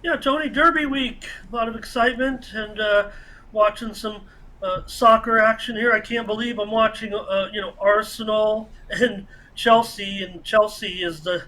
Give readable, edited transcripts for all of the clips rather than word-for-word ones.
Yeah, Tony, Derby week. A lot of excitement and watching some soccer action here. I can't believe I'm watching, Arsenal and Chelsea, and Chelsea is the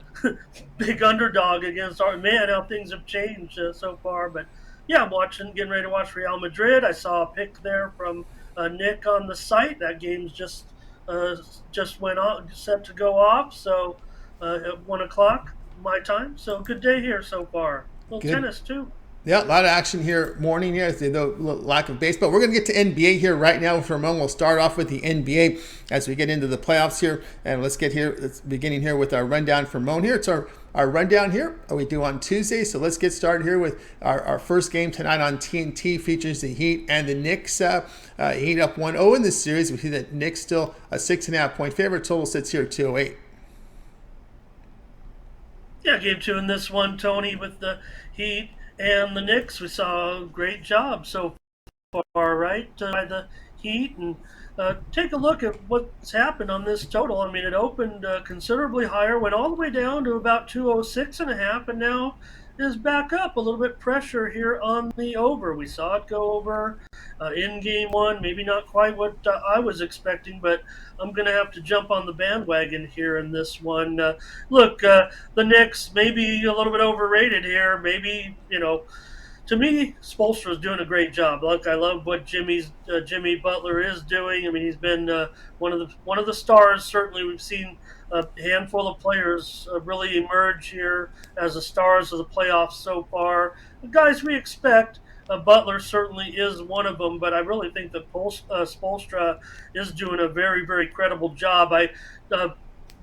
big underdog against our man. How things have changed so far, but yeah, I'm getting ready to watch Real Madrid. I saw a pic there from Nick on the site. That game's uh, just went on, set to go off. So at 1 o'clock my time. So good day here so far. Little Good. tennis too. Yeah, a lot of action here morning here. The lack of baseball. We're going to get to NBA here right now with Ramon. We'll start off with the NBA as we get into the playoffs here. And let's get here, it's beginning here with our rundown for Ramon here. It's our rundown here we do on Tuesday. So let's get started here with our first game tonight on TNT. Features the Heat and the Knicks. Heat up 1-0 in this series. We see that Knicks still a 6.5 point favorite. Total sits here at 208. Yeah, game two in this one, Tony, with the Heat and the Knicks. We saw a great job so far, right, by the Heat. And take a look at what's happened on this total. I mean, it opened considerably higher, went all the way down to about 206.5, and now is back up a little bit. Pressure here on the over. We saw it go over in game one. Maybe not quite what I was expecting, but I'm going to have to jump on the bandwagon here in this one. Look, the Knicks maybe a little bit overrated here. Maybe, to me, Spolstra is doing a great job. Look, I love what Jimmy Butler is doing. I mean, he's been one of the stars. Certainly, we've seen a handful of players really emerge here as the stars of the playoffs so far. The guys we expect. Butler certainly is one of them, but I really think that Spolstra is doing a very, very credible job. I uh,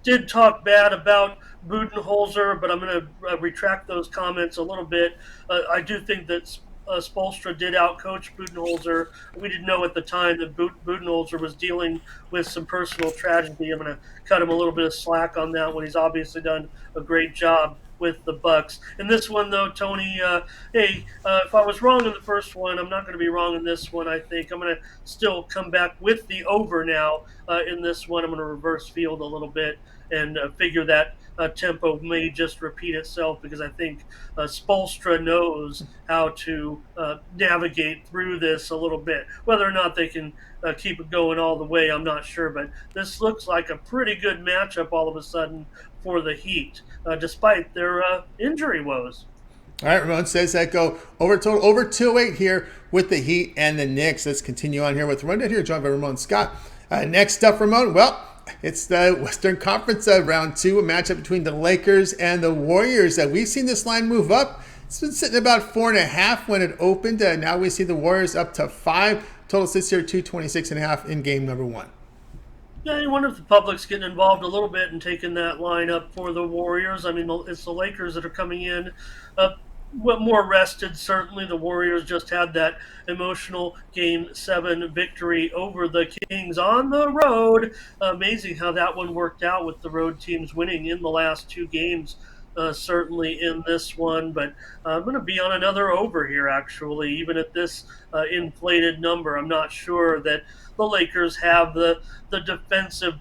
did talk bad about Budenholzer, but I'm going to retract those comments a little bit. I do think that Spolstra did outcoach Budenholzer. We didn't know at the time that Budenholzer was dealing with some personal tragedy. I'm going to cut him a little bit of slack on that one. He's obviously done a great job with the Bucks. In this one, though, Tony, hey, if I was wrong in the first one, I'm not going to be wrong in this one. I think I'm going to still come back with the over now in this one. I'm going to reverse field a little bit and figure that tempo may just repeat itself because I think Spolstra knows how to navigate through this a little bit. Whether or not they can keep it going all the way, I'm not sure. But this looks like a pretty good matchup all of a sudden for the Heat, despite their injury woes. All right, Ramon says that go over total over 208 here with the Heat and the Knicks. Let's continue on here with rundown here, joined by Ramon Scott. Next up, Ramon. Well, it's the Western Conference round two, a matchup between the Lakers and the Warriors. We've seen this line move up. It's been sitting about 4.5 when it opened. Now we see the Warriors up to 5. Total sits here 226.5 in game number one. Yeah, you wonder if the public's getting involved a little bit and taking that line up for the Warriors. I mean, it's the Lakers that are coming in more rested. Certainly, the Warriors just had that emotional Game 7 victory over the Kings on the road. Amazing how that one worked out with the road teams winning in the last two games. Certainly in this one, but I'm going to be on another over here. Actually, even at this inflated number, I'm not sure that the Lakers have the defensive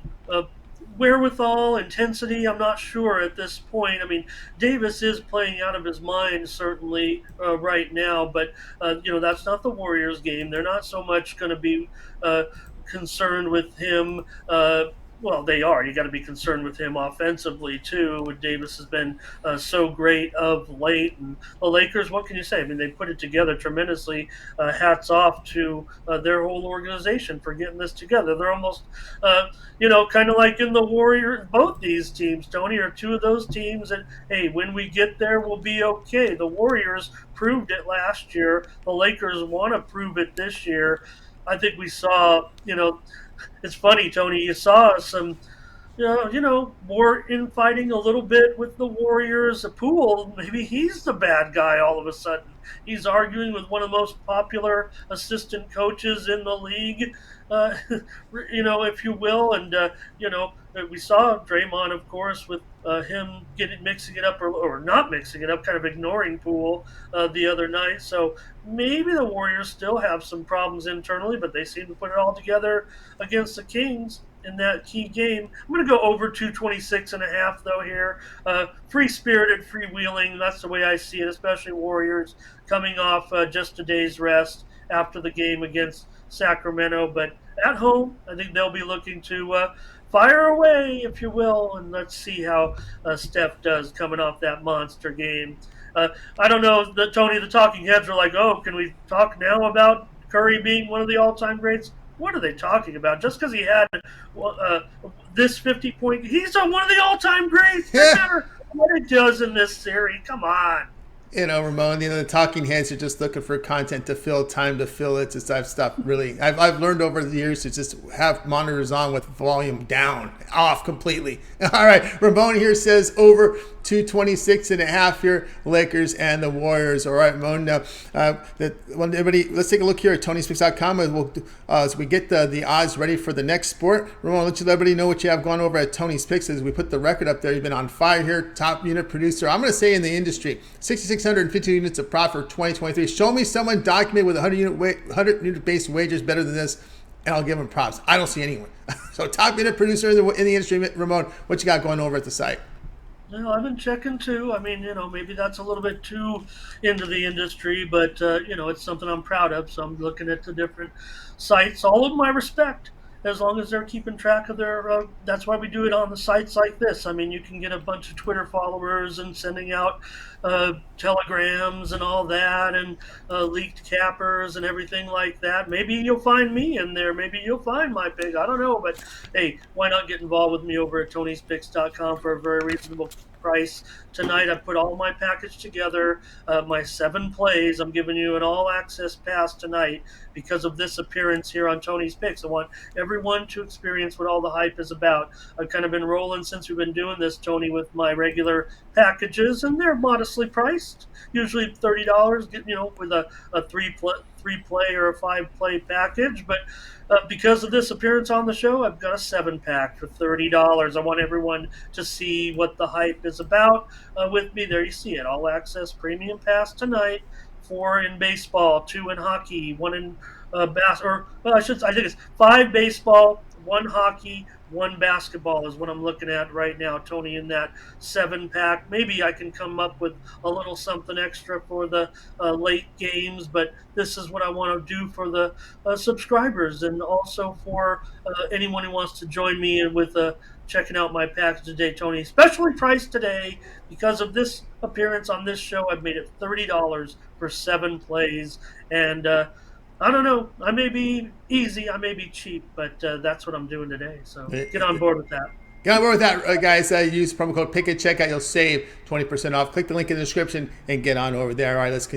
wherewithal, intensity. I'm not sure at this point. I mean, Davis is playing out of his mind certainly right now, but that's not the Warriors game. They're not so much going to be concerned with him. Well, they are. You got to be concerned with him offensively too. Davis has been so great of late, and the Lakers. What can you say? I mean, they put it together tremendously. Hats off to their whole organization for getting this together. They're almost, kind of like in the Warriors. Both these teams, Tony, are two of those teams that, hey, when we get there, we'll be okay. The Warriors proved it last year. The Lakers want to prove it this year. I think we saw, it's funny, Tony. You saw some, more infighting a little bit with the Warriors. Poole, maybe he's the bad guy all of a sudden. He's arguing with one of the most popular assistant coaches in the league, uh, if you will. And we saw Draymond, of course, with him mixing it up or not mixing it up, kind of ignoring Poole the other night. So maybe the Warriors still have some problems internally, but they seem to put it all together against the Kings. in that key game. I'm going to go over 226.5 though here. Free spirited, freewheeling. That's the way I see it, especially Warriors coming off just a day's rest after the game against Sacramento. But at home, I think they'll be looking to fire away, if you will, and let's see how Steph does coming off that monster game. Uh, I don't know, Tony, the talking heads are like, oh, can we talk now about Curry being one of the all-time greats? What are they talking about? Just because he had uh, this 50-point, he's one of the all-time greats. No Yeah. matter what it does in this series, come on. Ramon, the talking heads are just looking for content to fill, time to fill it. Just I've stopped really. I've learned over the years to just have monitors on with volume down, off completely. All right, Ramon here says over 226.5 here, Lakers and the Warriors. All right, Ramon. Everybody, let's take a look here at TonySpeaks.com as we get the odds ready for the next sport. Ramon, let everybody know what you have going over at Tony Speaks as we put the record up there. You've been on fire here, top unit producer. I'm going to say in the industry, 6,650 units of profit for 2023. Show me someone documented with 100 unit based wagers better than this, and I'll give them props. I don't see anyone. So top unit producer in the industry, Ramon, what you got going over at the site? I've been checking too. I mean, maybe that's a little bit too into the industry, but it's something I'm proud of. So I'm looking at the different sites, all of my respect, as long as they're keeping track of their. That's why we do it on the sites like this. I mean, you can get a bunch of Twitter followers and sending out telegrams and all that, and leaked cappers and everything like that. Maybe you'll find me in there. Maybe you'll find my pick. I don't know, but hey, why not get involved with me over at Tony'sPicks.com for a very reasonable price. Tonight, I put all my package together, my 7 plays. I'm giving you an all-access pass tonight because of this appearance here on Tony's Picks. I want everyone to experience what all the hype is about. I've kind of been rolling since we've been doing this, Tony, with my regular packages, and they're modestly priced, usually $30, with a three play or a 5 play package. But because of this appearance on the show, I've got a 7-pack for $30. I want everyone to see what the hype is about with me. There you see it. All access premium pass tonight. 4 in baseball, 2 in hockey, 1 in I think it's 5 baseball, 1 hockey, 1 basketball is what I'm looking at right now, Tony, in that 7-pack. Maybe I can come up with a little something extra for the late games, but this is what I want to do for the subscribers and also for anyone who wants to join me in with checking out my package today, Tony. Specially priced today because of this appearance on this show. I've made it $30 for 7 plays, and I don't know. I may be easy, I may be cheap, but that's what I'm doing today. So get on board with that. Get on board with that, guys. Use promo code PICK at checkout. You'll save 20% off. Click the link in the description and get on over there. All right, let's continue.